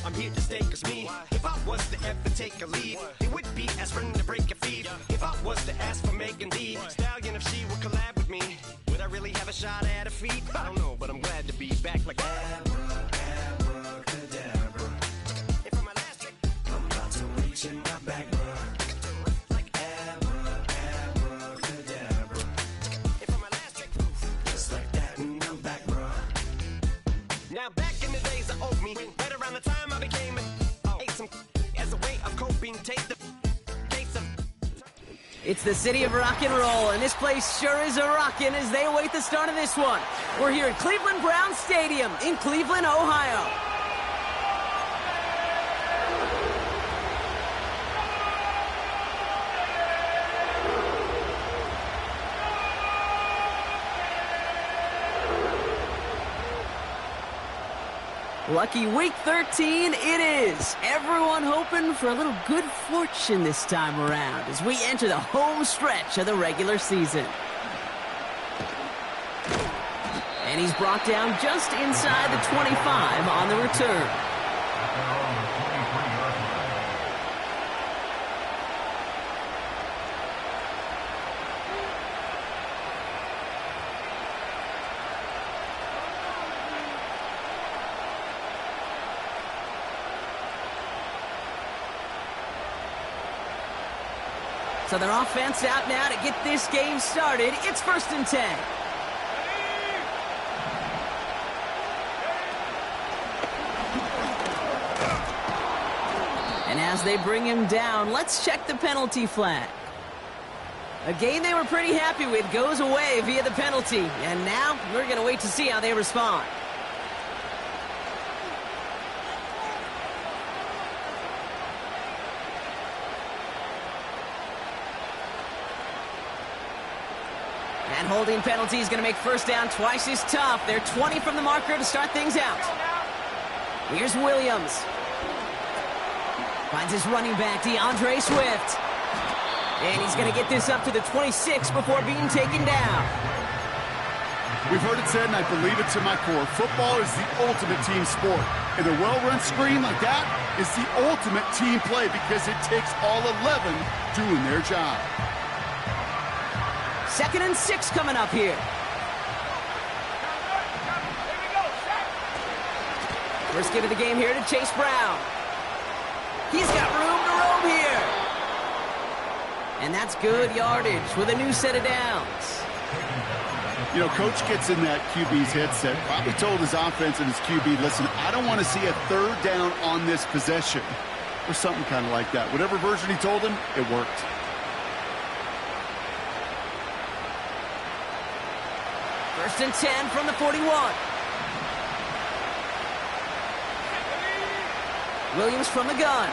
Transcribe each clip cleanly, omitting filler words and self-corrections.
I'm here to stay, cause me, if I was to ever take a lead, it would be aspirin to break a feed. If I was to ask for Megan Thee Stallion, if she would collab with me, would I really have a shot at her feet? I don't know, but I'm glad to be back like abracadabra. And for my last trick, I'm about to reach in my back, bruh. Like abracadabra. And for my last trick, just like that, and I'm back, bruh. Now back in the days of old me, right around the time I became ate some as a way of coping, taste of. It's the city of rock and roll, and this place sure is a rockin' as they await the start of this one. We're here at Cleveland Browns Stadium in Cleveland, Ohio. Lucky week 13 it is. Everyone hoping for a little good fortune this time around as we enter the home stretch of the regular season. And he's brought down just inside the 25 on the return. So their offense out now to get this game started. It's 1st and 10. And as they bring him down, let's check the penalty flag. A game they were pretty happy with goes away via the penalty. And now we're going to wait to see how they respond. And holding penalty is going to make first down twice as tough. They're 20 from the marker to start things out. Here's Williams. Finds his running back, DeAndre Swift. And he's going to get this up to the 26 before being taken down. We've heard it said, and I believe it to my core, football is the ultimate team sport. And a well-run screen like that is the ultimate team play because it takes all 11 doing their job. 2nd and 6 coming up here. First give of the game here to Chase Brown. He's got room to roam here. And that's good yardage with a new set of downs. You know, Coach gets in that QB's headset, probably told his offense and his QB, listen, I don't want to see a 3rd down on this possession. Or something kind of like that. Whatever version he told him, it worked. First and 10 from the 41. Williams from the gun.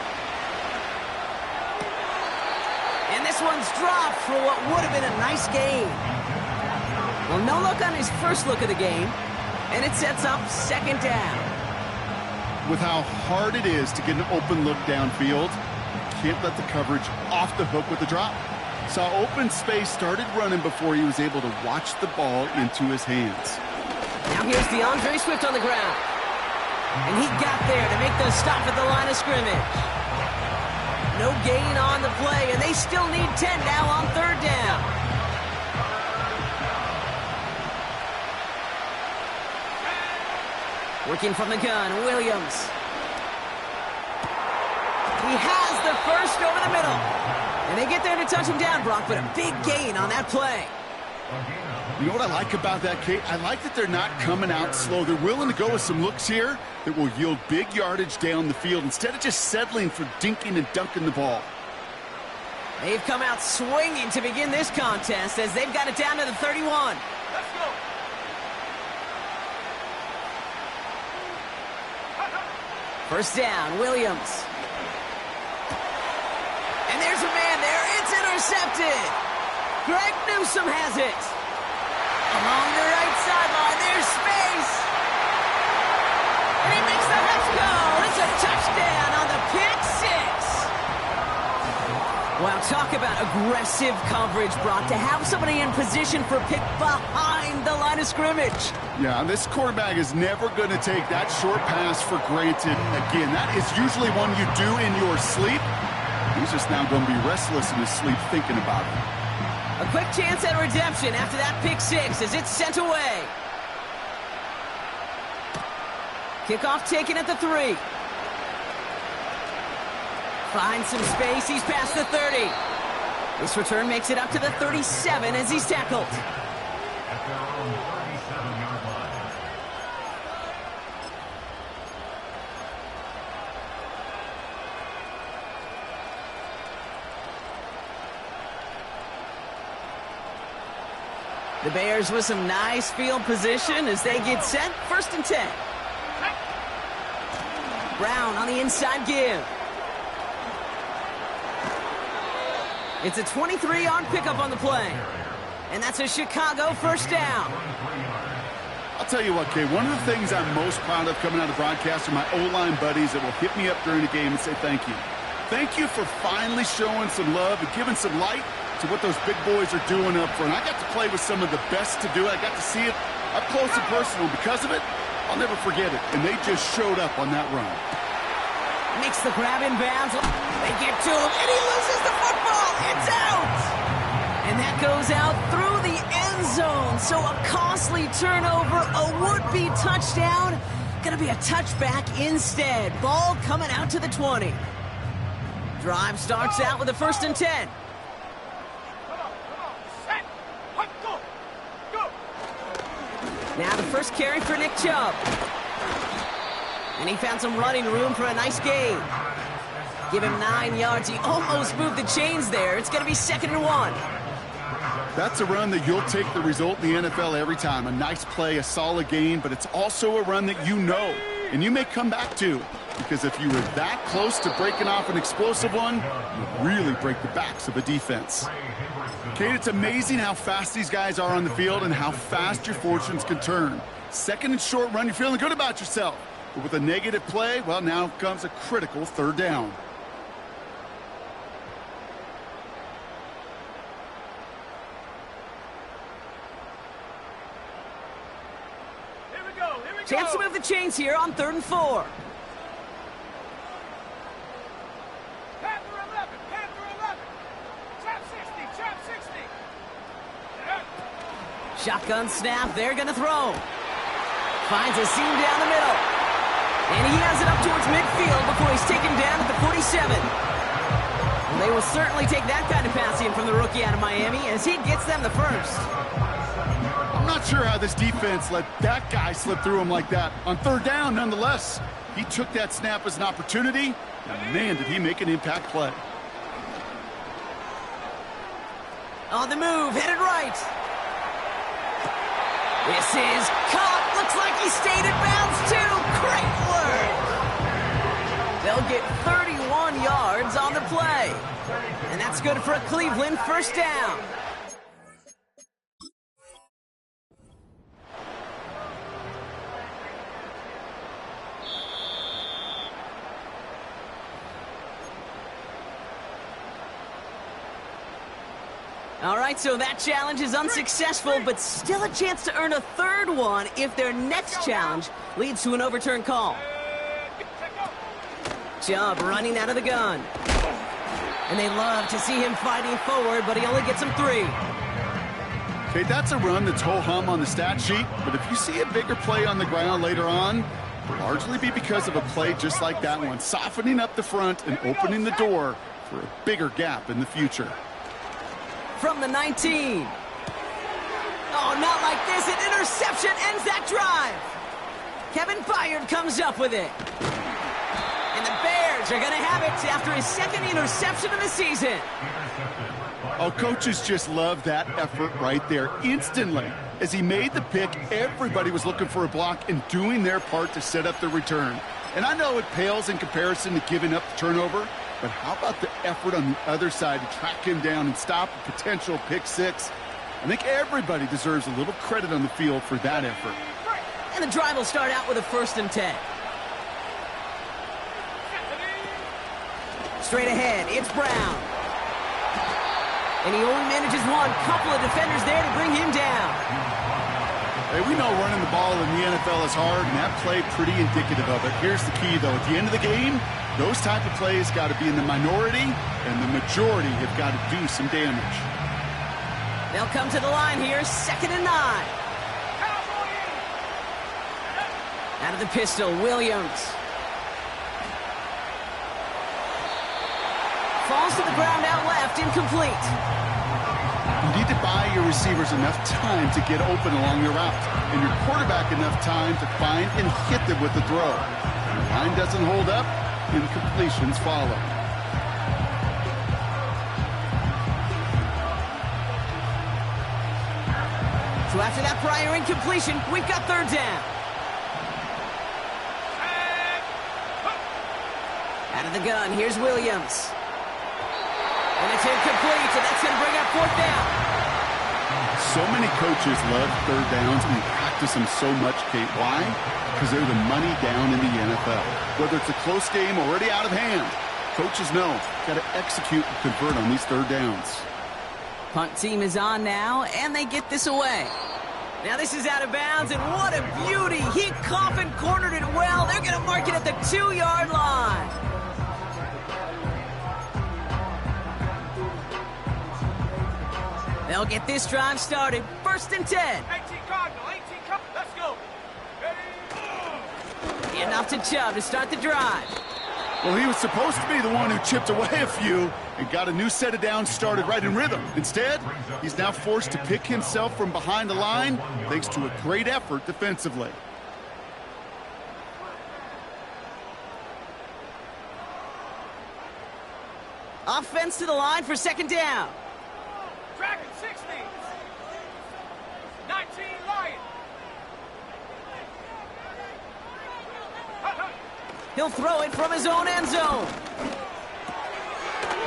And this one's dropped for what would have been a nice gain. Well, no look on his first look of the game, and it sets up 2nd down. With how hard it is to get an open look downfield, can't let the coverage off the hook with the drop. Saw open space, started running before he was able to watch the ball into his hands. Now here's DeAndre Swift on the ground. And he got there to make the stop at the line of scrimmage. No gain on the play, and they still need 10 now on 3rd down. Working from the gun, Williams. He has the first over the middle. And they get there to touch him down, Brock, but a big gain on that play. You know what I like about that, Kate? I like that they're not coming out slow. They're willing to go with some looks here that will yield big yardage down the field instead of just settling for dinking and dunking the ball. They've come out swinging to begin this contest as they've got it down to the 31. Let's go. First down, Williams. And there's a man there. It's intercepted. Greg Newsome has it. Along the right sideline, there's space. And he makes the let's go. It's a touchdown on the pick six. Wow, Talk about aggressive coverage, Brock, to have somebody in position for pick behind the line of scrimmage. Yeah, this quarterback is never going to take that short pass for granted again. That is usually one you do in your sleep. He's just now going to be restless in his sleep thinking about it. A quick chance at redemption after that pick six as it's sent away. Kickoff taken at the 3. Finds some space. He's past the 30. This return makes it up to the 37 as he's tackled. At their own 37-yard line. The Bears with some nice field position as they get set. 1st and 10. Brown on the inside give. It's a 23-yard pickup on the play. And that's a Chicago 1st down. I'll tell you what, Kay, one of the things I'm most proud of coming out of broadcast are my O-line buddies that will hit me up during the game and say thank you. Thank you for finally showing some love and giving some light to what those big boys are doing up front. I got to play with some of the best to do it. I got to see it up close and personal. Because of it, I'll never forget it. And they just showed up on that run. Makes the grab in bounds. They get to him, and he loses the football. It's out! And that goes out through the end zone. So a costly turnover, a would-be touchdown. Gonna be a touchback instead. Ball coming out to the 20. Drive starts out with a 1st and 10. Now the first carry for Nick Chubb. And he found some running room for a nice gain. Give him 9 yards. He almost moved the chains there. It's going to be 2nd and 1. That's a run that you'll take the result in the NFL every time. A nice play, a solid gain, but it's also a run that you know and you may come back to. Because if you were that close to breaking off an explosive one, you'd really break the backs of a defense. Kate, it's amazing how fast these guys are on the field and how fast your fortunes can turn. 2nd and short run, you're feeling good about yourself. But with a negative play, well, now comes a critical 3rd down. Here we go. Chance to move the chains here on 3rd and 4. Panther 11. Trap 60. Shotgun snap. They're going to throw. Finds a seam down the middle. And he has it up towards midfield before he's taken down at the 47. Well, they will certainly take that kind of passing from the rookie out of Miami as he gets them the 1st. I'm not sure how this defense let that guy slip through him like that. On 3rd down, nonetheless, he took that snap as an opportunity, and man, did he make an impact play. On the move, headed right. This is caught. Looks like he stayed in bounds, too. Great work. They'll get 31 yards on the play. And that's good for a Cleveland 1st down. All right, so that challenge is unsuccessful, but still a chance to earn a 3rd one if their next challenge leads to an overturned call. Chubb running out of the gun. And they love to see him fighting forward, but he only gets him 3. Okay, that's a run that's ho-hum on the stat sheet, but if you see a bigger play on the ground later on, it'll largely be because of a play just like that one, softening up the front and opening the door for a bigger gap in the future. From the 19. Oh, not like this. An interception ends that drive. Kevin Byard comes up with it. And the Bears are going to have it after his 2nd interception of the season. Oh, coaches just love that effort right there. Instantly, as he made the pick, everybody was looking for a block and doing their part to set up the return. And I know it pales in comparison to giving up the turnover, but how about the effort on the other side to track him down and stop a potential pick 6? I think everybody deserves a little credit on the field for that effort. And the drive will start out with a 1st and 10. Straight ahead, it's Brown. And he only manages one. Couple of defenders there to bring him down. Hey, we know running the ball in the NFL is hard, and that play pretty indicative of it. Here's the key, though. At the end of the game, those type of plays got to be in the minority, and the majority have got to do some damage. They'll come to the line here, 2nd and 9. Out of the pistol, Williams. Falls to the ground out left, incomplete. You need to buy your receivers enough time to get open along your route, and your quarterback enough time to find and hit them with the throw. If your line doesn't hold up, incompletions follow. So after that prior incompletion, we've got 3rd down. Out of the gun, here's Williams. And it's incomplete, so that's going to bring up 4th down. So many coaches love 3rd downs and practice them so much, Kate. Why? Because they're the money down in the NFL. Whether it's a close game already out of hand, coaches know, got to execute and convert on these 3rd downs. Punt team is on now, and they get this away. Now this is out of bounds, and what a beauty. He coffin cornered it well. They're going to mark it at the 2-yard line. They'll get this drive started. 1st and 10. 18 Cardinal, 18 Cardinal. Let's go. Ready? And off to Chubb to start the drive. Well, he was supposed to be the one who chipped away a few and got a new set of downs started right in rhythm. Instead, he's now forced to pick himself from behind the line thanks to a great effort defensively. Offense to the line for 2nd down. Dragon 60. 19 Lion. He'll throw it from his own end zone.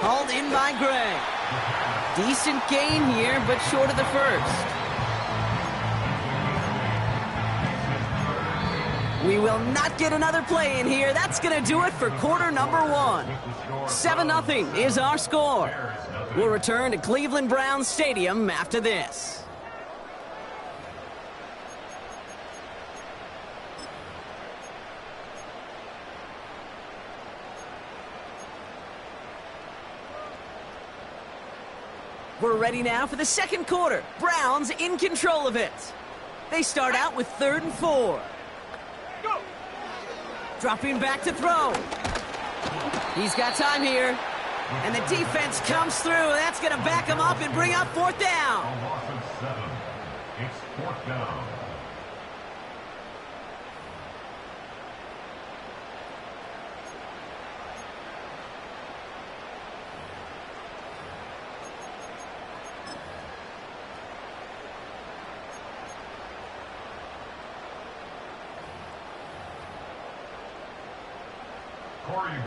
Hauled in by Gray. Decent gain here, but short of the 1st. We will not get another play in here. That's going to do it for quarter number 1. 7-0 is our score. We'll return to Cleveland Browns Stadium after this. We're ready now for the 2nd quarter. Browns in control of it. They start out with 3rd and 4. Go. Dropping back to throw. He's got time here. And the defense comes through. That's going to back him up and bring up 4th down. A loss of 7. It's 4th down.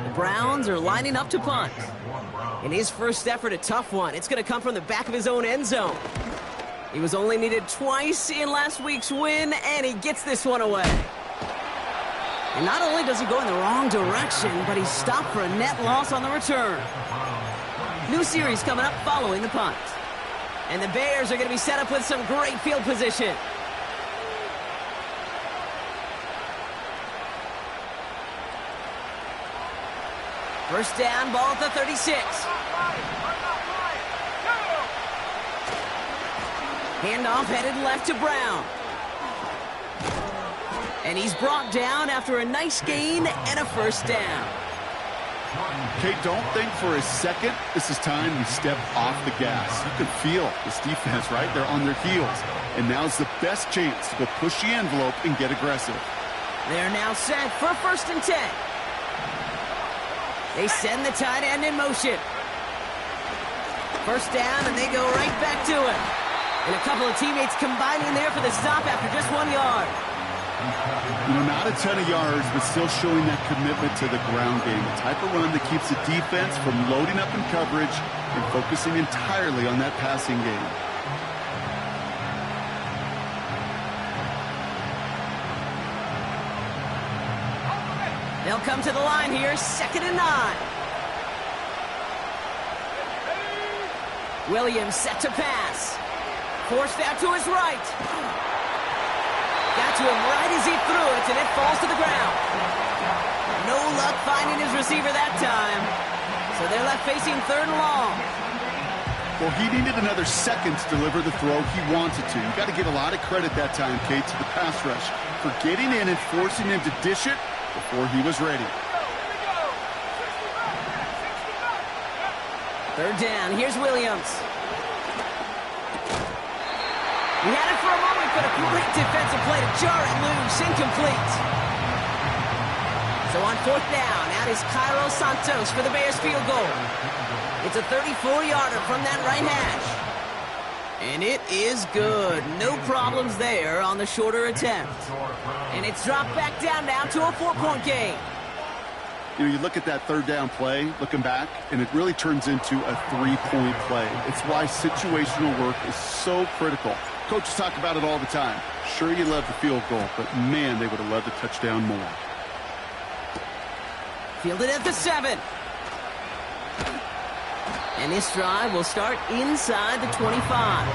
The Browns are lining up to punt. In his first effort, a tough one. It's going to come from the back of his own end zone. He was only needed twice in last week's win, and he gets this one away. And not only does he go in the wrong direction, but he's stopped for a net loss on the return. New series coming up following the punt. And the Bears are going to be set up with some great field position. First down, ball at the 36. Handoff headed left to Brown. And he's brought down after a nice gain and a first down. Kate, don't think for a second this is time you step off the gas. You can feel this defense, right? They're on their heels. And now's the best chance to go push the envelope and get aggressive. They're now set for 1st and 10. They send the tight end in motion. First down, and they go right back to it. And a couple of teammates combining there for the stop after just 1 yard. You know, not a ton of yards, but still showing that commitment to the ground game. The type of run that keeps the defense from loading up in coverage and focusing entirely on that passing game. They'll come to the line here, 2nd and 9. Williams set to pass. Forced out to his right. Got to him right as he threw it, and it falls to the ground. No luck finding his receiver that time. So they're left facing 3rd and long. Well, he needed another second to deliver the throw he wanted to. You got to give a lot of credit that time, Kate, to the pass rush for getting in and forcing him to dish it before he was ready. 3rd down. Here's Williams. He had it for a moment, but a great defensive play to jar it loose. Incomplete. So on 4th down, out is Cairo Santos for the Bears field goal. It's a 34-yarder from that right hash. And it is good. No problems there on the shorter attempt. And it's dropped back down now to a 4-point game. You know, you look at that 3rd down play, looking back, and it really turns into a 3-point play. It's why situational work is so critical. Coaches talk about it all the time. Sure, you love the field goal, but man, they would have loved the touchdown more. Fielded at the 7. And this drive will start inside the 25.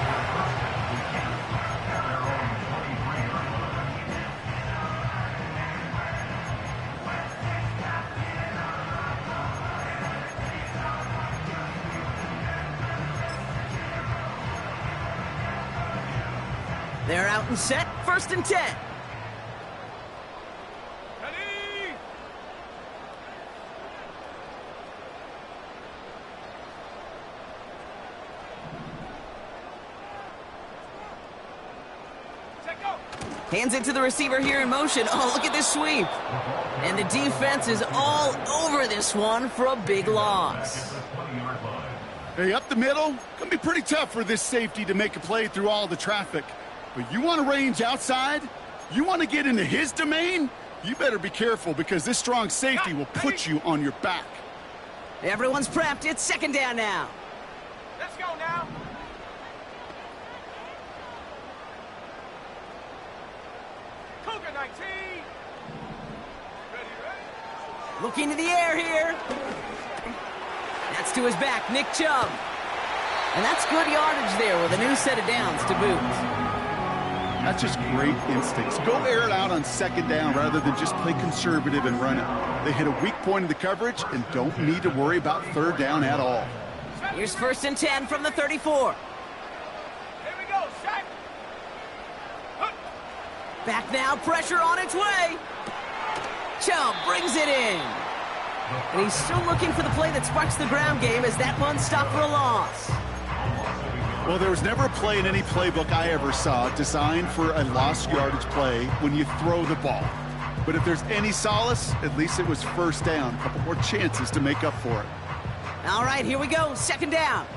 They're out and set. 1st and 10. Ready? Set, go. Hands it to the receiver here in motion. Oh, look at this sweep. And the defense is all over this one for a big loss. Hey, up the middle, gonna be pretty tough for this safety to make a play through all the traffic. But you want to range outside? You want to get into his domain? You better be careful because this strong safety will put you on your back. Everyone's prepped. It's 2nd down now. Let's go now. Cougar 19. Ready, ready. Looking to the air here. That's to his back, Nick Chubb. And that's good yardage there with a new set of downs to boot. That's just great instincts. Go air it out on 2nd down rather than just play conservative and run it. They hit a weak point in the coverage and don't need to worry about 3rd down at all. Here's 1st and 10 from the 34. Here we go, set. Back now, pressure on its way. Chubb brings it in. And he's still looking for the play that sparks the ground game as that one stopped for a loss. Well, there was never a play in any playbook I ever saw designed for a lost yardage play when you throw the ball. But if there's any solace, at least it was 1st down. A couple more chances to make up for it. All right, here we go. 2nd down.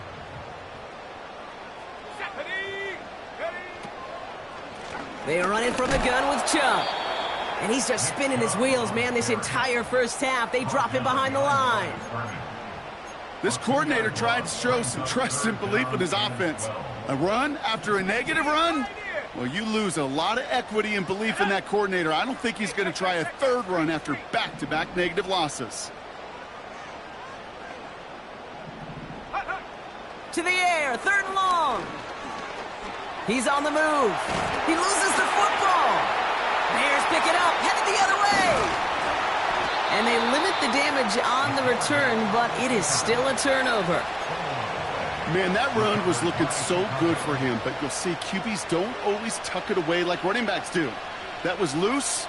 Ready, ready. They are running from the gun with Chubb. And he's just spinning his wheels, man, this entire 1st half. They drop him behind the line. This coordinator tried to show some trust and belief in his offense. A run after a negative run? Well, you lose a lot of equity and belief in that coordinator. I don't think he's going to try a 3rd run after back-to-back negative losses. To the air, 3rd and long. He's on the move. He loses the football. Bears pick it up, headed the other way. And they limit the damage on the return, but it is still a turnover. Man, that run was looking so good for him, but you'll see QBs don't always tuck it away like running backs do. That was loose,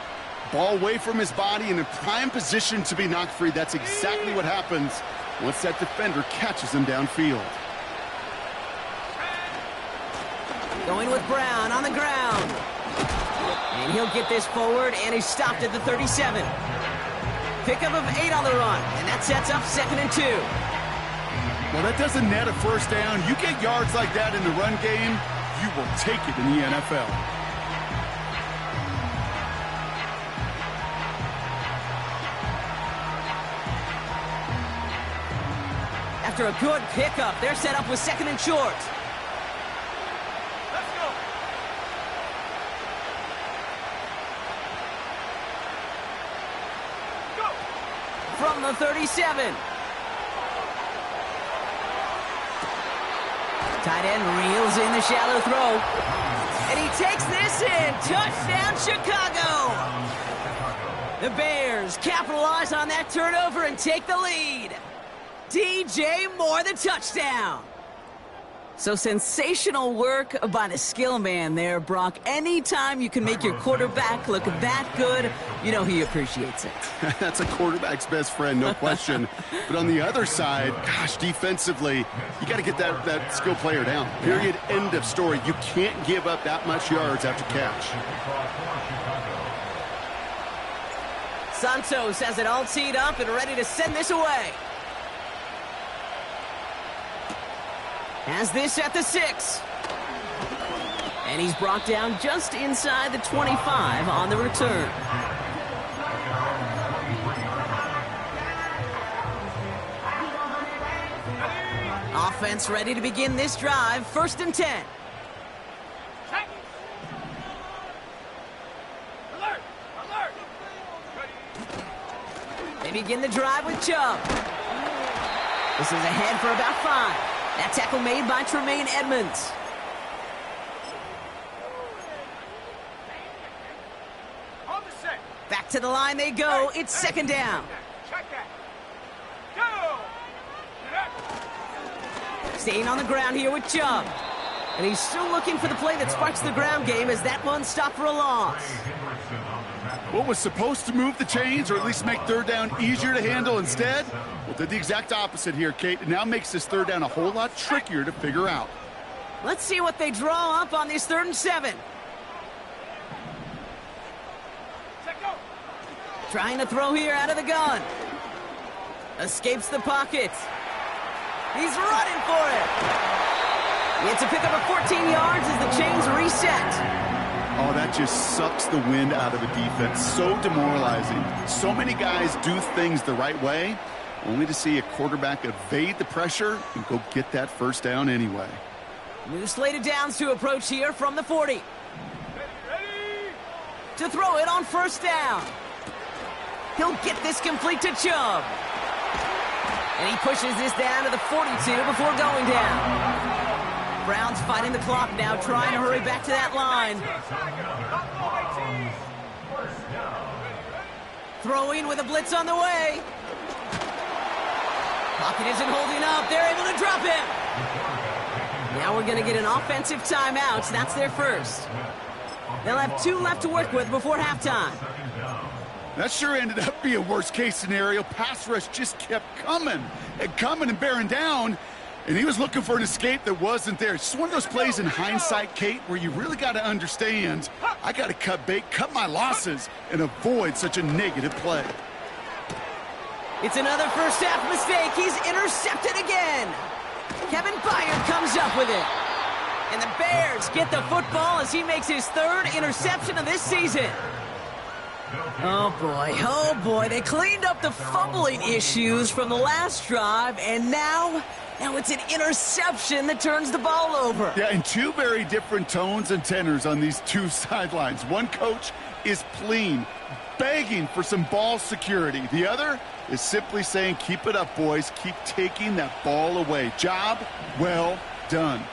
ball away from his body, and in prime position to be knocked free. That's exactly what happens once that defender catches him downfield. Going with Brown on the ground. And he'll get this forward, and he's stopped at the 37. Pickup of 8 on the run, and that sets up 2nd and 2. Well, that doesn't net a 1st down. You get yards like that in the run game, you will take it in the NFL. After a good pickup, they're set up with 2nd and short. Let's go. Go. From the 37. Tight end reels in the shallow throw. And he takes this in. Touchdown, Chicago. The Bears capitalize on that turnover and take the lead. DJ Moore, the touchdown. So sensational work by the skill man there, Brock. Anytime you can make your quarterback look that good, you know he appreciates it. That's a quarterback's best friend, no question. But on the other side, gosh, defensively, you got to get that skill player down. Period, end of story. You can't give up that much yards after catch. Santos has it all teed up and ready to send this away. Has this at the 6. And he's brought down just inside the 25 on the return. Offense ready to begin this drive. 1st and 10. Alert! Alert! They begin the drive with Chubb. This is ahead for about 5. That tackle made by Tremaine Edmonds. On the set. Back to the line they go. It's 2nd down. Check that. Go! Staying on the ground here with Chubb. And he's still looking for the play that sparks the ground game as that one stopped for a loss. What was supposed to move the chains or at least make 3rd down easier to handle instead? Well, did the exact opposite here, Kate. It now makes this 3rd down a whole lot trickier to figure out. Let's see what they draw up on this 3rd and 7. Set go! Trying to throw here out of the gun. Escapes the pocket. He's running for it. It's a pickup of 14 yards as the chains reset. Oh, that just sucks the wind out of a defense. So demoralizing. So many guys do things the right way, only to see a quarterback evade the pressure and go get that 1st down anyway. New slated downs to approach here from the 40. Ready! To throw it on 1st down. He'll get this complete to Chubb. And he pushes this down to the 42 before going down. Browns fighting the clock now, trying to hurry back to that line. Throwing with a blitz on the way. Pocket isn't holding up. They're able to drop him. Now we're going to get an offensive timeout. That's their first. They'll have 2 left to work with before halftime. That sure ended up being a worst-case scenario. Pass rush just kept coming and bearing down, and he was looking for an escape that wasn't there. It's just one of those plays in hindsight, Kate, where you really got to understand, I got to cut bait, cut my losses, and avoid such a negative play. It's another first-half mistake. He's intercepted again. Kevin Byard comes up with it. And the Bears get the football as he makes his 3rd interception of this season. Oh boy, they cleaned up the fumbling issues from the last drive, and now it's an interception that turns the ball over. Yeah, and 2 very different tones and tenors on these 2 sidelines. One coach is pleading, begging for some ball security. The other is simply saying, keep it up, boys. Keep taking that ball away. Job well done.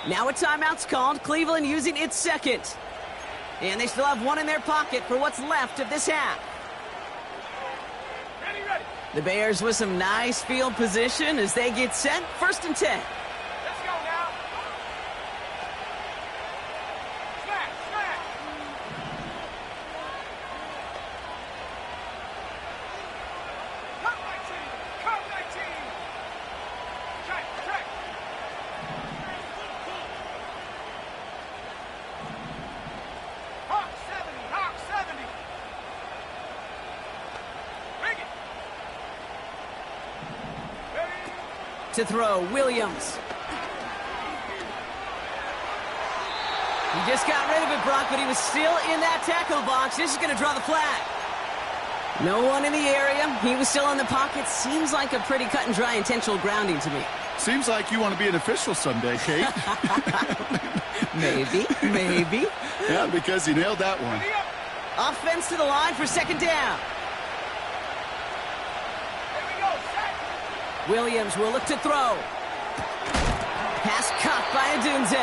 Now a timeout's called. Cleveland using its 2nd. And they still have 1 in their pocket for what's left of this half. Ready! The Bears with some nice field position as they get set. 1st and 10. Let's go now! Smash! Cut 19! Check! Hawk 70! Bring it! Ready! To throw, Williams. He just got rid of it, Brock, but he was still in that tackle box. This is going to draw the flag. No one in the area. He was still in the pocket. Seems like a pretty cut and dry intentional grounding to me. Seems like you want to be an official someday, Kate. Maybe. Yeah, because he nailed that one. Offense to the line for 2nd down. Here we go, set! Williams will look to throw. Pass caught by Adunze.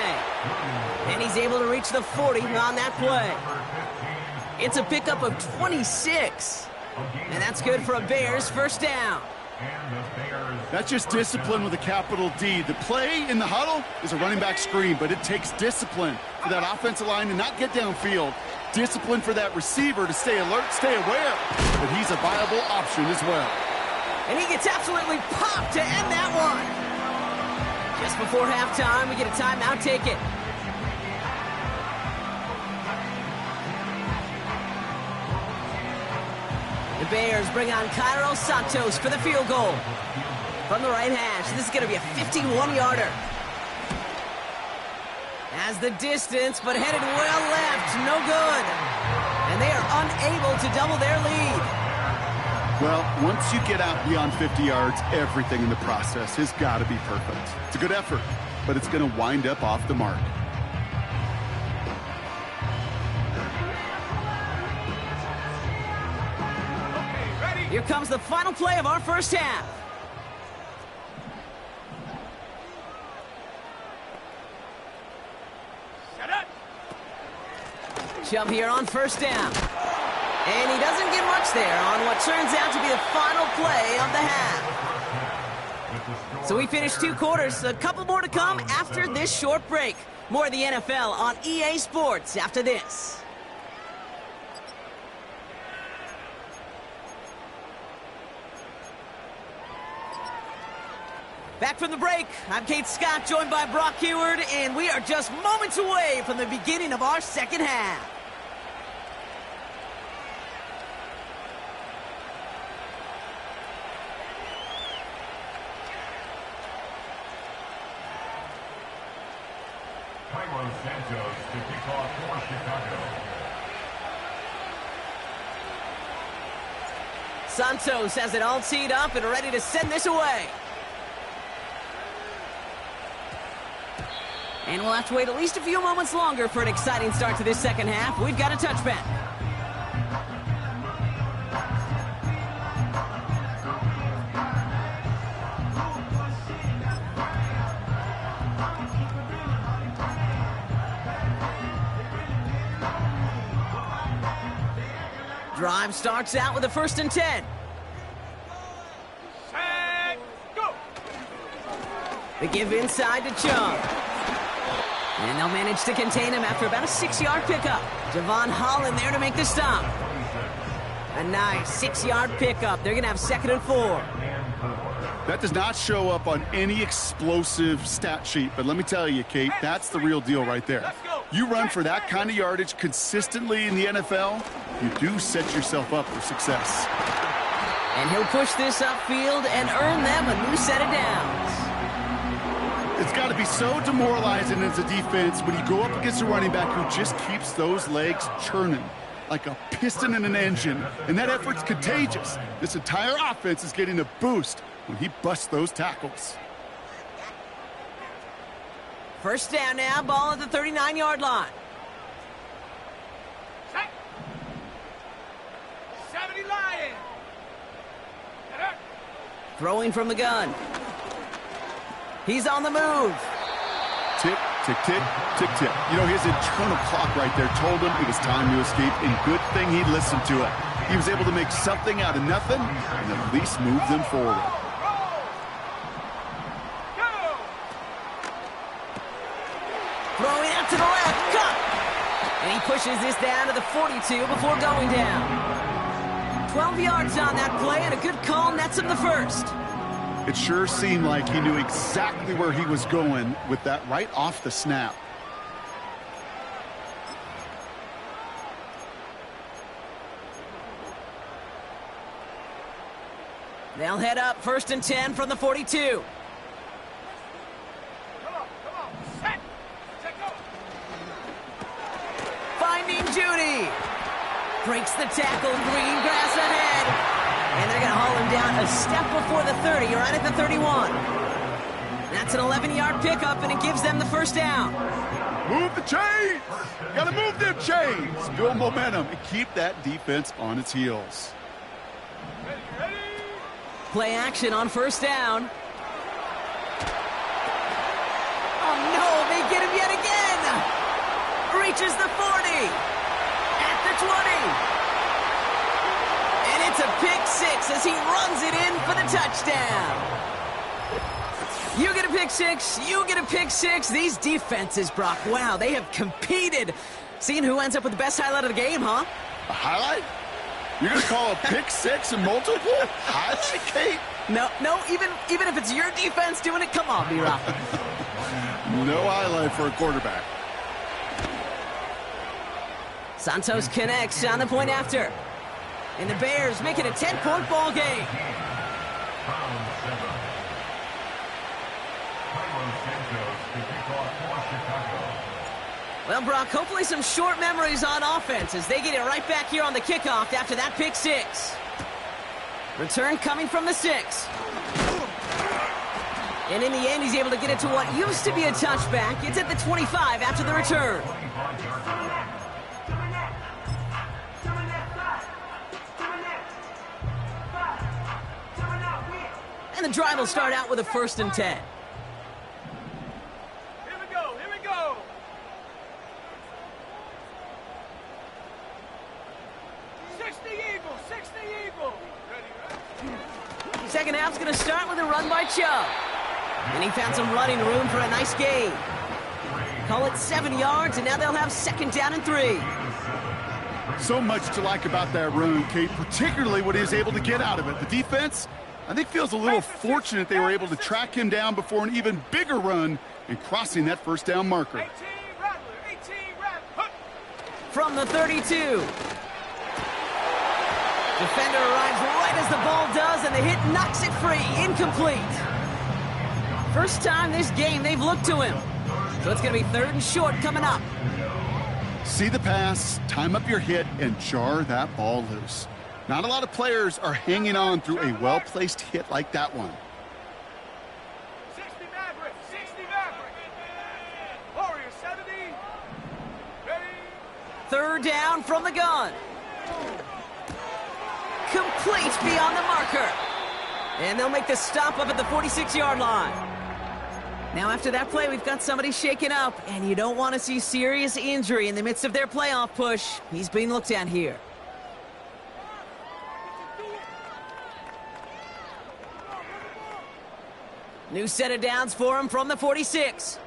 And he's able to reach the 40 on that play. It's a pickup of 26. And that's good for a Bears first down. That's just discipline with a capital D. The play in the huddle is a running back screen, but it takes discipline for that offensive line to not get downfield. Discipline for that receiver to stay alert, stay aware that he's a viable option as well. And he gets absolutely popped to end that one. Just before halftime, we get a timeout. Take it. The Bears bring on Cairo Santos for the field goal. From the right hash, this is going to be a 51-yarder. Has the distance, but headed well left. No good. And they are unable to double their lead. Well, once you get out beyond 50 yards, everything in the process has got to be perfect. It's a good effort, but it's going to wind up off the mark. Here comes the final play of our first half. Set up. Chubb here on first down. And he doesn't get much there on what turns out to be the final play of the half. So we finished 2 quarters. A couple more to come after this short break. More of the NFL on EA Sports after this. Back from the break, I'm Kate Scott, joined by Brock Heward, and we are just moments away from the beginning of our second half. Cairo Santos to kick off for Chicago. Santos has it all teed up and ready to send this away. And we'll have to wait at least a few moments longer for an exciting start to this second half. We've got a touchback. Drive starts out with a 1st and 10. Set. Go. The give inside to Chubb. And they'll manage to contain him after about a 6-yard pickup. Javon Holland there to make the stop. A nice 6-yard pickup. They're going to have 2nd and 4. That does not show up on any explosive stat sheet, but let me tell you, Kate, that's the real deal right there. You run for that kind of yardage consistently in the NFL, you do set yourself up for success. And he'll push this upfield and earn them a new set of downs. It's got to be so demoralizing as a defense when you go up against a running back who just keeps those legs churning like a piston in an engine, and that effort's contagious. This entire offense is getting a boost when he busts those tackles. First down now, ball at the 39-yard line. Set. 70 Lions. Set up. Throwing from the gun. He's on the move. Tick, tick, tick, tick, tick. You know, his internal clock right there told him it was time to escape, and good thing he listened to it. He was able to make something out of nothing and at least move them forward. Throwing out to the left, cut! And he pushes this down to the 42 before going down. 12 yards on that play, and a good call nets him the first. It sure seemed like he knew exactly where he was going with that right off the snap. They'll head up 1st and 10 from the 42. Come on. Set. Set go. Finding Judy. Breaks the tackle, green grass ahead. And they're going to haul him down a step before the 30, right at the 31. That's an 11-yard pickup, and it gives them the first down. Move the chains! Gotta move them chains! Build momentum and keep that defense on its heels. Ready. play action on first down. Oh no, they get him yet again. Reaches the 40. At the 20. And it's a pick six as he runs it in for the touchdown. You get a pick six, you get a pick six. These defenses, Brock, wow, they have competed. Seeing who ends up with the best highlight of the game, huh? A highlight? You're going to call a pick six and multiple? Highlight, Kate? No, even if it's your defense doing it, come on, B-Rock. No highlight for a quarterback. Santos connects on the point after. And the Bears make it a 10-point ball game. Round 7. Cairo Santos to kick off for Chicago. Well, Brock, hopefully some short memories on offense as they get it right back here on the kickoff after that pick six. Return coming from the 6. And in the end, he's able to get it to what used to be a touchback. It's at the 25 after the return. And the drive will start out with a 1st and 10. Here we go, here we go. Six the Eagle, six the Eagle. Ready? Second half's going to start with a run by Chubb. And he found some running room for a nice gain. Call it 7 yards, and now they'll have 2nd down and 3. So much to like about that run, Kate, particularly what he was able to get out of it. The defense, I think, feels a little fortunate they were able to track him down before an even bigger run and crossing that 1st down marker. 18 Rattler, 18 Rattler. From the 32. Defender arrives right as the ball does, and the hit knocks it free. Incomplete. First time this game they've looked to him. So it's going to be 3rd and short coming up. See the pass, time up your hit, and jar that ball loose. Not a lot of players are hanging on through a well-placed hit like that one. 60 Maverick, 60 Maverick. Warrior 70. Ready? 3rd down from the gun. Complete beyond the marker. And they'll make the stop up at the 46-yard line. Now after that play, we've got somebody shaken up, and you don't want to see serious injury in the midst of their playoff push. He's being looked at here. New set of downs for him from the 46.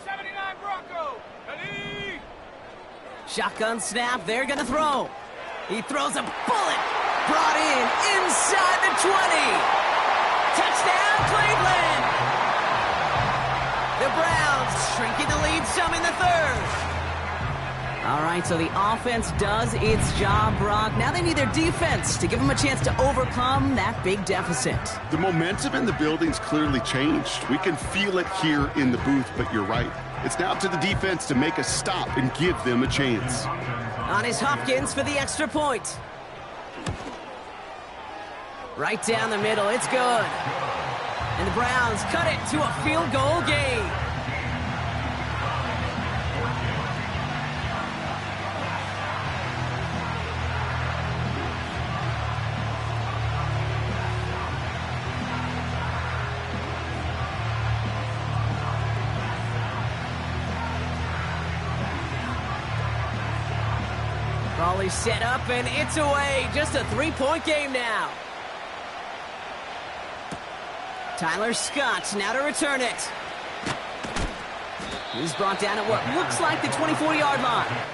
79 Bronco. Ready? Shotgun snap, they're going to throw. He throws a bullet. Brought in inside the 20. Touchdown, Cleveland. The Browns shrinking the lead some in the 3rd. All right, so the offense does its job, Brock. Now they need their defense to give them a chance to overcome that big deficit. The momentum in the building's clearly changed. We can feel it here in the booth, but you're right. It's now up to the defense to make a stop and give them a chance. On is Hopkins for the extra point. Right down the middle, it's good. And the Browns cut it to a field goal game. Raleigh set up, and it's away. Just a 3-point game now. Tyler Scott now to return it. He's brought down at what looks like the 24-yard line.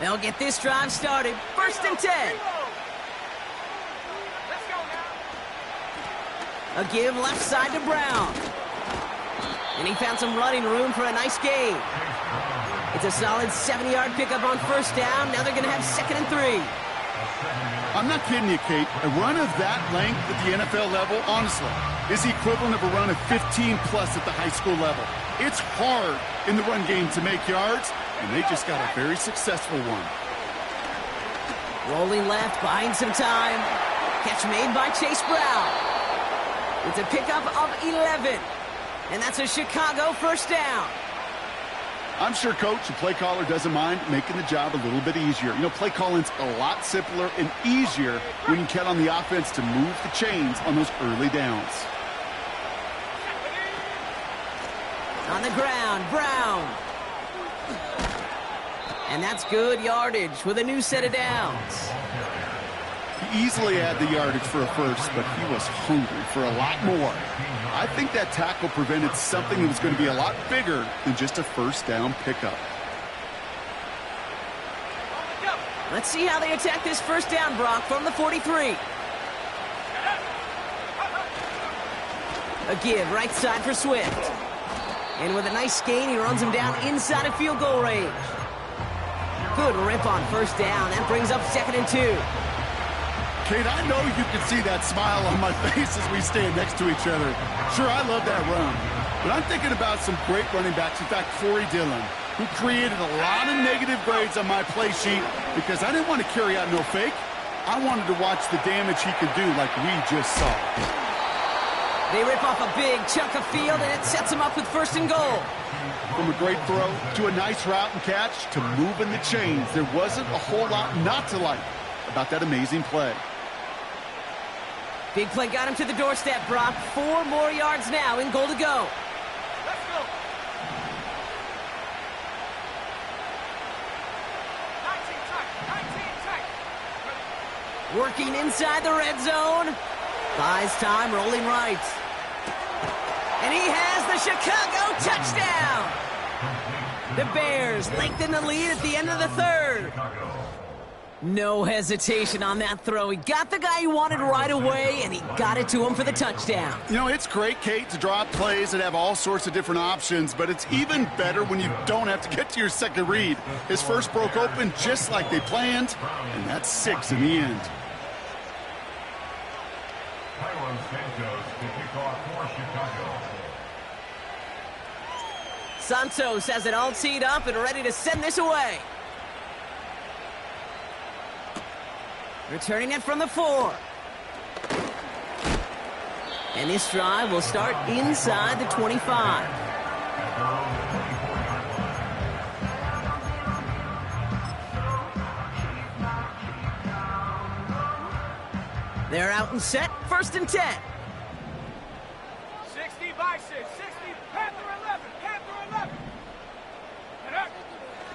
They'll get this drive started. 1st and 10. Let's go now. A give left side to Brown. And he found some running room for a nice gain. It's a solid 70-yard pickup on 1st down. Now they're going to have 2nd and 3. I'm not kidding you, Kate. A run of that length at the NFL level, honestly, is the equivalent of a run of 15-plus at the high school level. It's hard in the run game to make yards, and they just got a very successful one. Rolling left, buying some time. Catch made by Chase Brown. It's a pickup of 11. And that's a Chicago 1st down. I'm sure coach and play caller doesn't mind making the job a little bit easier. You know, play calling's a lot simpler and easier when you count on the offense to move the chains on those early downs. On the ground, Brown. And that's good yardage with a new set of downs. He easily had the yardage for a first, but he was hungry for a lot more. I think that tackle prevented something that was going to be a lot bigger than just a 1st down pickup. Let's see how they attack this 1st down, Brock, from the 43. A give, right side for Swift. And with a nice gain, he runs him down inside of field goal range. Good rip on 1st down. That brings up 2nd and 2. Kate, I know you can see that smile on my face as we stand next to each other. Sure, I love that run. But I'm thinking about some great running backs. In fact, Corey Dillon, who created a lot of negative grades on my play sheet because I didn't want to carry out no fake. I wanted to watch the damage he could do like we just saw. They rip off a big chunk of field, and it sets them up with 1st and goal. From a great throw to a nice route and catch to moving the chains, there wasn't a whole lot not to like about that amazing play. Big play got him to the doorstep, Brock. 4 more yards now in goal to go. Let's go. 19 tight. Working inside the red zone. Buys time, rolling right. And he has the Chicago touchdown. The Bears lengthen the lead at the end of the 3rd. No hesitation on that throw. He got the guy he wanted right away, and he got it to him for the touchdown. You know, it's great, Kate, to draw up plays and have all sorts of different options, but it's even better when you don't have to get to your second read. His first broke open just like they planned, and that's 6 in the end. Tyler Santos to kick off for Chicago. Santos has it all teed up and ready to send this away. Returning it from the 4. And this drive will start inside the 25. They're out and set. 1st and 10. 60 by 6. 60. Panther 11. Panther 11. And up.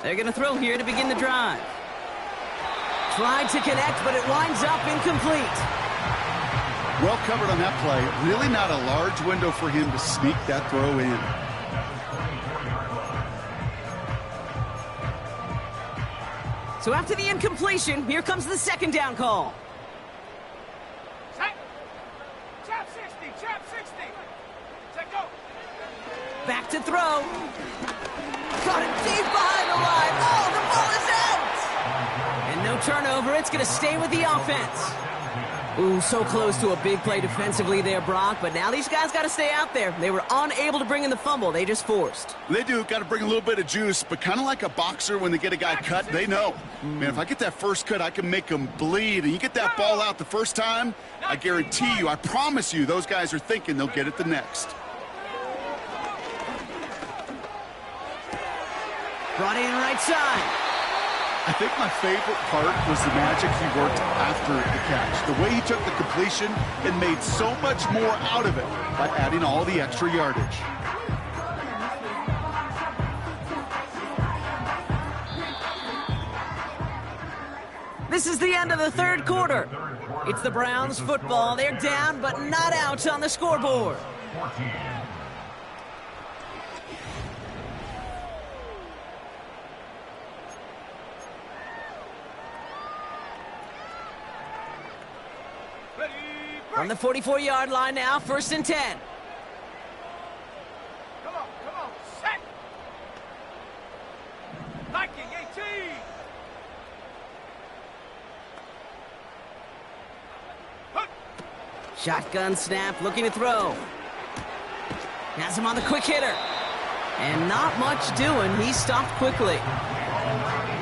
They're going to throw here to begin the drive. Tried to connect, but it winds up incomplete. Well covered on that play. Really not a large window for him to sneak that throw in. So after the incompletion, here comes the 2nd down call. Set. Chap 60. Chap 60. Set go. Back to throw. Got it deep behind the line. Oh, the ball is out! And no turnover. It's going to stay with the offense. Ooh, so close to a big play defensively there, Brock. But now these guys got to stay out there. They were unable to bring in the fumble. They just forced. They do. Got to bring a little bit of juice, but kind of like a boxer when they get a guy cut, they know. Man, if I get that first cut, I can make them bleed. And you get that ball out the first time, I guarantee you, I promise you, those guys are thinking they'll get it the next. Brought in right side. I think my favorite part was the magic he worked after the catch. The way he took the completion and made so much more out of it by adding all the extra yardage. This is the end of the 3rd quarter. It's the Browns football. They're down, but not out on the scoreboard. 14. From the 44-yard line now, 1st and 10. Come on, set. Nike 18. Shotgun snap, looking to throw. Has him on the quick hitter. And not much doing. He stopped quickly.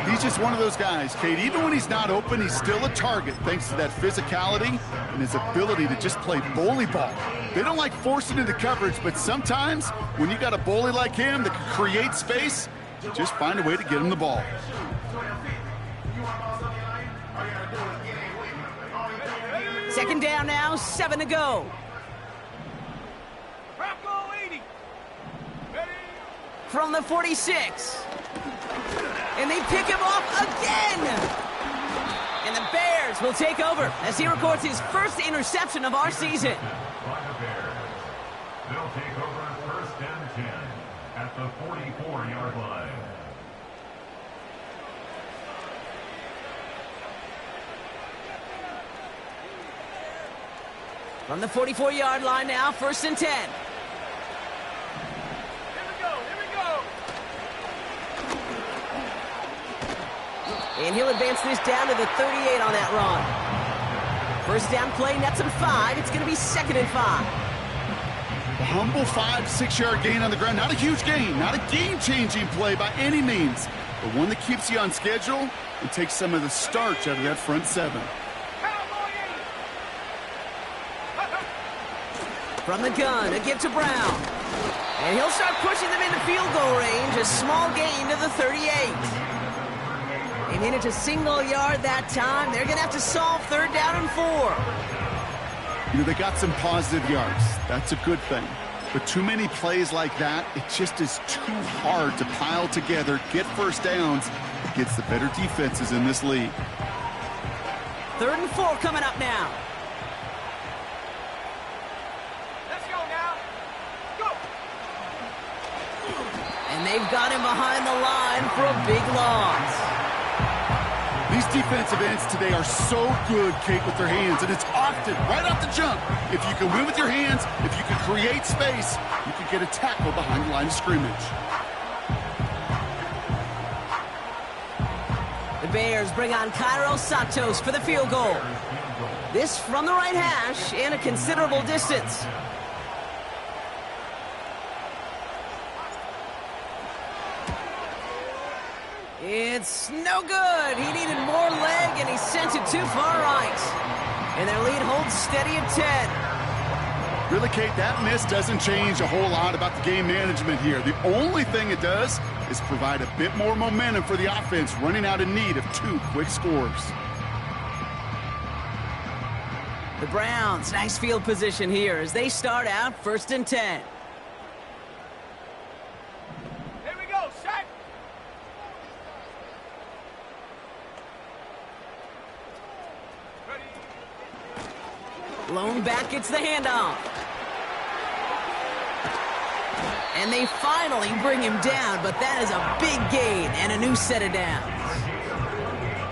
He's just one of those guys, Kate. Even when he's not open, he's still a target thanks to that physicality and his ability to just play bully ball. They don't like forcing into coverage, but sometimes when you got a bully like him that can create space, just find a way to get him the ball. Second down now, 7 to go. Bronco 80. Ready. From the 46. And they pick him off again. And the Bears will take over as he records his first interception of our season. By the Bears. They'll take over 1st and 10 at the 44-yard line. From the 44-yard line now, 1st and 10. Here we go. And he'll advance this down to the 38 on that run. First down play, nets him 5. It's going to be 2nd and 5. A humble 5-6-yard gain on the ground. Not a huge gain, not a game-changing play by any means, but one that keeps you on schedule and takes some of the starch out of that front 7. From the gun, a give to Brown. And he'll start pushing them into field goal range. A small gain to the 38. They managed a single yard that time. They're going to have to solve 3rd down and 4. You know, they got some positive yards. That's a good thing. But too many plays like that, it just is too hard to pile together, get first downs against the better defenses in this league. 3rd and 4 coming up now. And they've got him behind the line for a big loss. These defensive ends today are so good, Kate, with their hands, and it's often right off the jump. If you can win with your hands, if you can create space, you can get a tackle behind the line of scrimmage. The Bears bring on Cairo Santos for the field goal. This from the right hash and a considerable distance. It's no good. He needed more leg, and he sent it too far right. And their lead holds steady at 10. Really, Kate, that miss doesn't change a whole lot about the game management here. The only thing it does is provide a bit more momentum for the offense, running out in need of 2 quick scores. The Browns, nice field position here as they start out 1st and 10. Here we go, set. Lone back gets the handoff. And they finally bring him down, but that is a big gain and a new set of downs.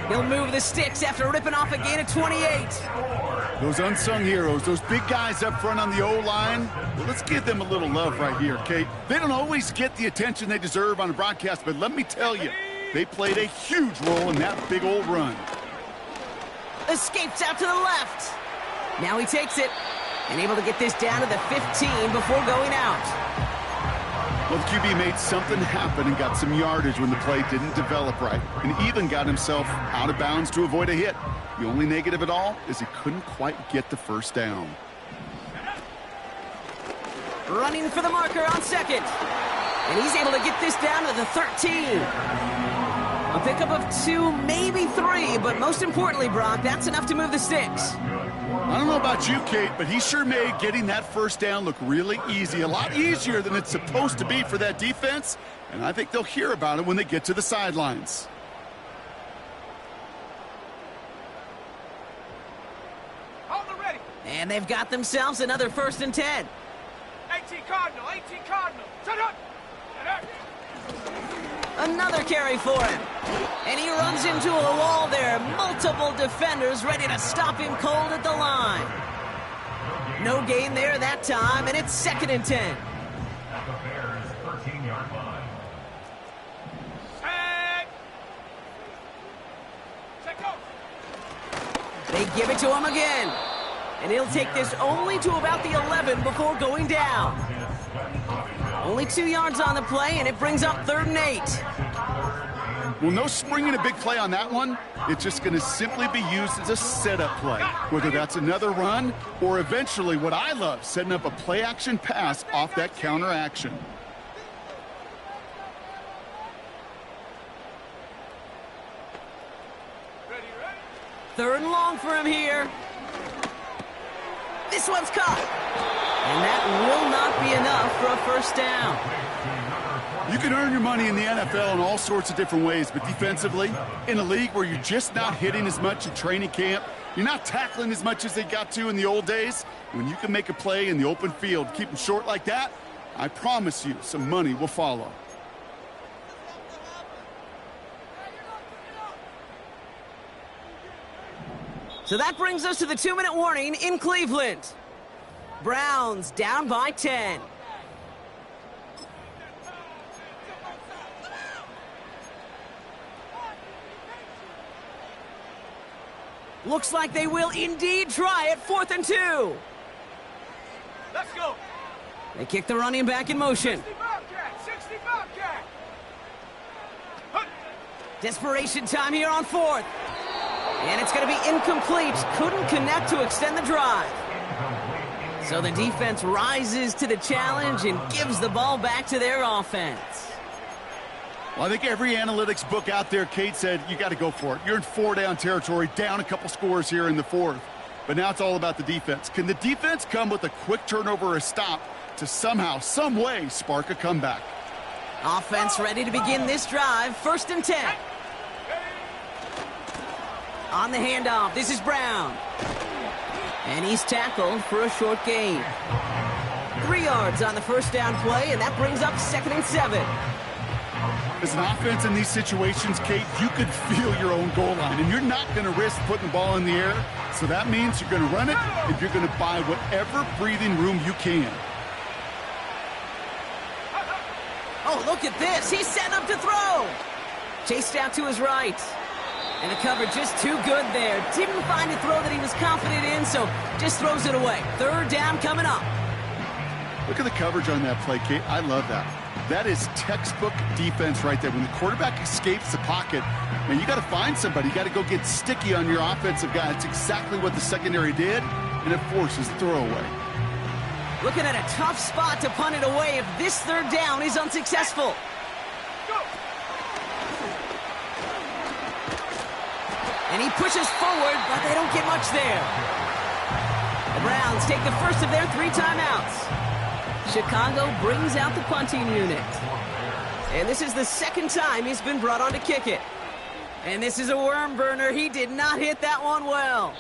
He'll move the sticks after ripping off a gain of 28. Those unsung heroes, those big guys up front on the O-line, well, let's give them a little love right here, Kate. They don't always get the attention they deserve on a broadcast, but let me tell you, they played a huge role in that big old run. Escapes out to the left. Now he takes it and able to get this down to the 15 before going out. Well, the QB made something happen and got some yardage when the play didn't develop right, and even got himself out of bounds to avoid a hit. The only negative at all is he couldn't quite get the first down. Running for the marker on 2nd. And he's able to get this down to the 13. A pickup of 2, maybe 3, but most importantly, Brock, that's enough to move the sticks. I don't know about you, Kate, but he sure made getting that first down look really easy. A lot easier than it's supposed to be for that defense, and I think they'll hear about it when they get to the sidelines. Hold it ready. And they've got themselves another 1st and 10. 18 Cardinal. Shut up. Another carry for him. And he runs into a wall there. Multiple defenders ready to stop him cold at the line. No gain there that time, and it's 2nd and 10. At the Bears' 13-yard line. Set. Go. They give it to him again. And he'll take this only to about the 11 before going down. Only 2 yards on the play, and it brings up 3rd and 8. Well, no springing a big play on that one. It's just going to simply be used as a setup play, whether that's another run or eventually what I love, setting up a play-action pass off that counter action. Ready, ready. 3rd and long for him here. This one's caught. And that will not be enough for a 1st down. You can earn your money in the NFL in all sorts of different ways, but defensively, in a league where you're just not hitting as much in training camp, you're not tackling as much as they got to in the old days, when you can make a play in the open field, keep them short like that, I promise you some money will follow. So that brings us to the 2-minute warning in Cleveland. Browns down by 10. Looks like they will indeed try it. 4th and 2. Let's go. They kick the running back in motion. 60 Bobcat. 60 Bobcat. Desperation time here on 4th. And it's going to be incomplete. Couldn't connect to extend the drive. So the defense rises to the challenge and gives the ball back to their offense. Well, I think every analytics book out there, Kate, said you got to go for it. You're in 4-down territory, down a couple scores here in the 4th. But now it's all about the defense. Can the defense come with a quick turnover or a stop to somehow, some way, spark a comeback? Offense ready to begin this drive. 1st and 10. On the handoff, this is Brown. And he's tackled for a short gain. 3 yards on the 1st down play, and that brings up 2nd and 7. As an offense in these situations, Kate, you could feel your own goal line, and you're not going to risk putting the ball in the air. So that means you're going to run it, and you're going to buy whatever breathing room you can. Oh, look at this. He's set up to throw. Chased out to his right. And the cover just too good there. Didn't find a throw that he was confident in, so just throws it away. 3rd down coming up. Look at the coverage on that play, Kate. I love that. That is textbook defense right there. When the quarterback escapes the pocket, man, you got to find somebody. You got to go get sticky on your offensive guy. That's exactly what the secondary did, and it forces the throwaway. Looking at a tough spot to punt it away if this 3rd down is unsuccessful. And he pushes forward, but they don't get much there. The Browns take the first of their 3 timeouts. Chicago brings out the punting unit. And this is the 2nd time he's been brought on to kick it. And this is a worm burner. He did not hit that one well.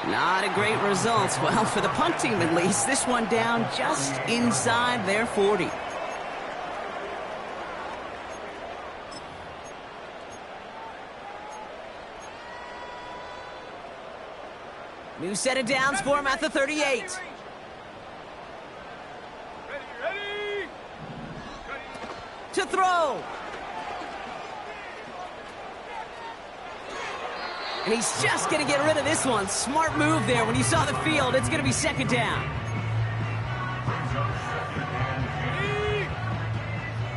Not a great result. Well, for the punt team at least, this one down just inside their 40. New set of downs for him at the 38. Ready. To throw. And he's just going to get rid of this one. Smart move there. When you saw the field, it's going to be 2nd down.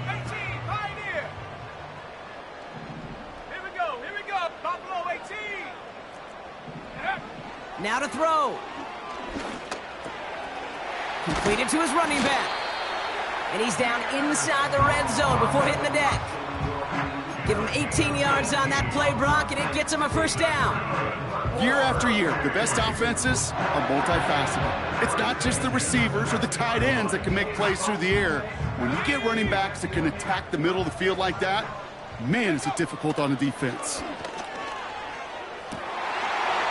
18, Pioneer. Here we go. Buffalo 18. Now to throw. Completed to his running back. And he's down inside the red zone before hitting the deck. Give him 18 yards on that play, Brock, and it gets him a 1st down. Year after year, the best offenses are multifaceted. It's not just the receivers or the tight ends that can make plays through the air. When you get running backs that can attack the middle of the field like that, man, is it difficult on the defense.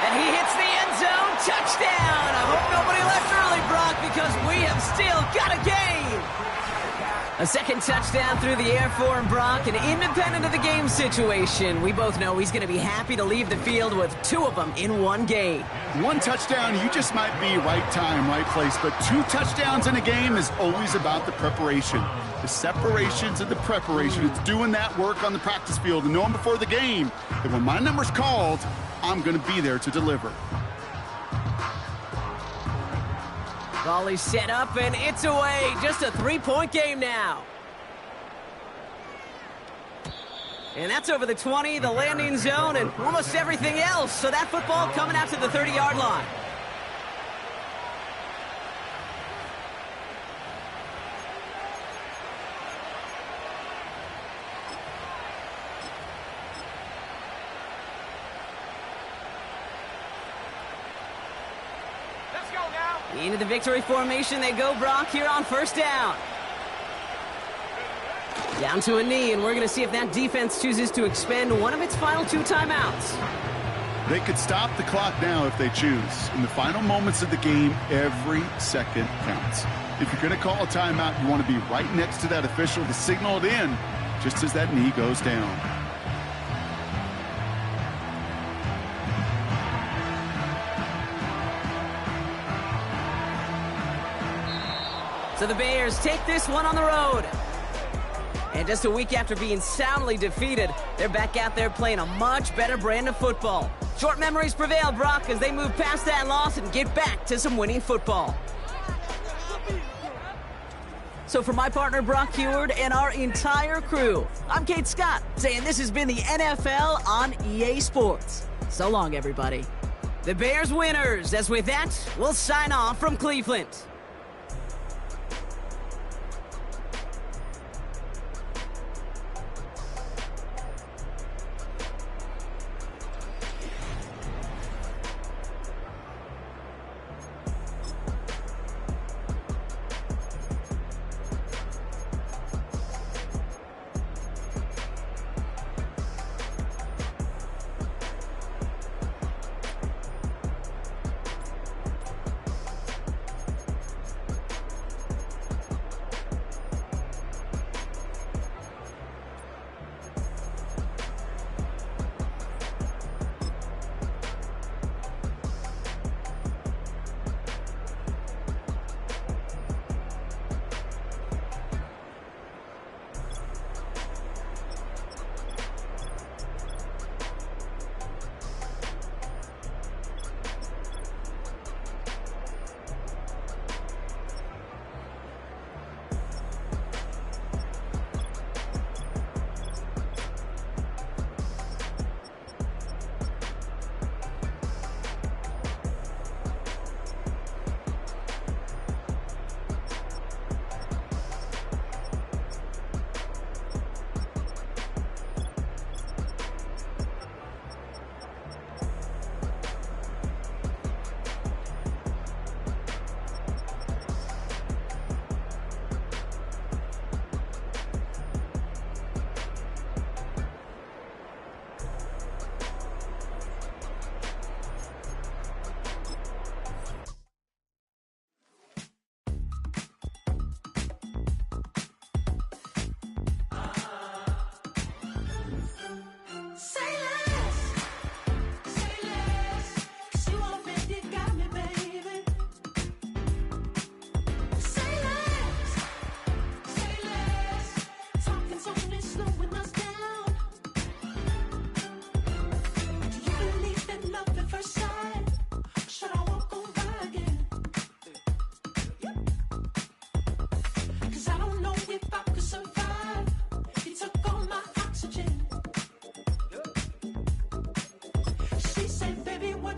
And he hits the end zone. Touchdown! I hope nobody left early, Brock, because we have still got a game. A second touchdown through the air for him, Brock, and independent of the game situation, we both know he's going to be happy to leave the field with 2 of them in one game. 1 touchdown, you just might be right time, right place, but 2 touchdowns in a game is always about the preparation. The separations and the preparation. It's doing that work on the practice field and knowing before the game that when my number's called, I'm going to be there to deliver. Volley set up, and it's away. Just a 3-point game now. And that's over the 20, the landing zone, and almost everything else. So that football coming out to the 30-yard line. Let's go now. Into the victory formation they go, Brock, here on first down. Down to a knee, and we're going to see if that defense chooses to expend one of its final 2 timeouts. They could stop the clock now if they choose. In the final moments of the game, every second counts. If you're going to call a timeout, you want to be right next to that official to signal it in just as that knee goes down. So the Bears take this one on the road. And just a week after being soundly defeated, they're back out there playing a much better brand of football. Short memories prevail, Brock, as they move past that loss and get back to some winning football. So for my partner, Brock Heward, and our entire crew, I'm Kate Scott, saying this has been the NFL on EA Sports. So long, everybody. The Bears winners, as with that, we'll sign off from Cleveland.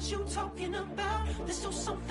You talking about? There's still something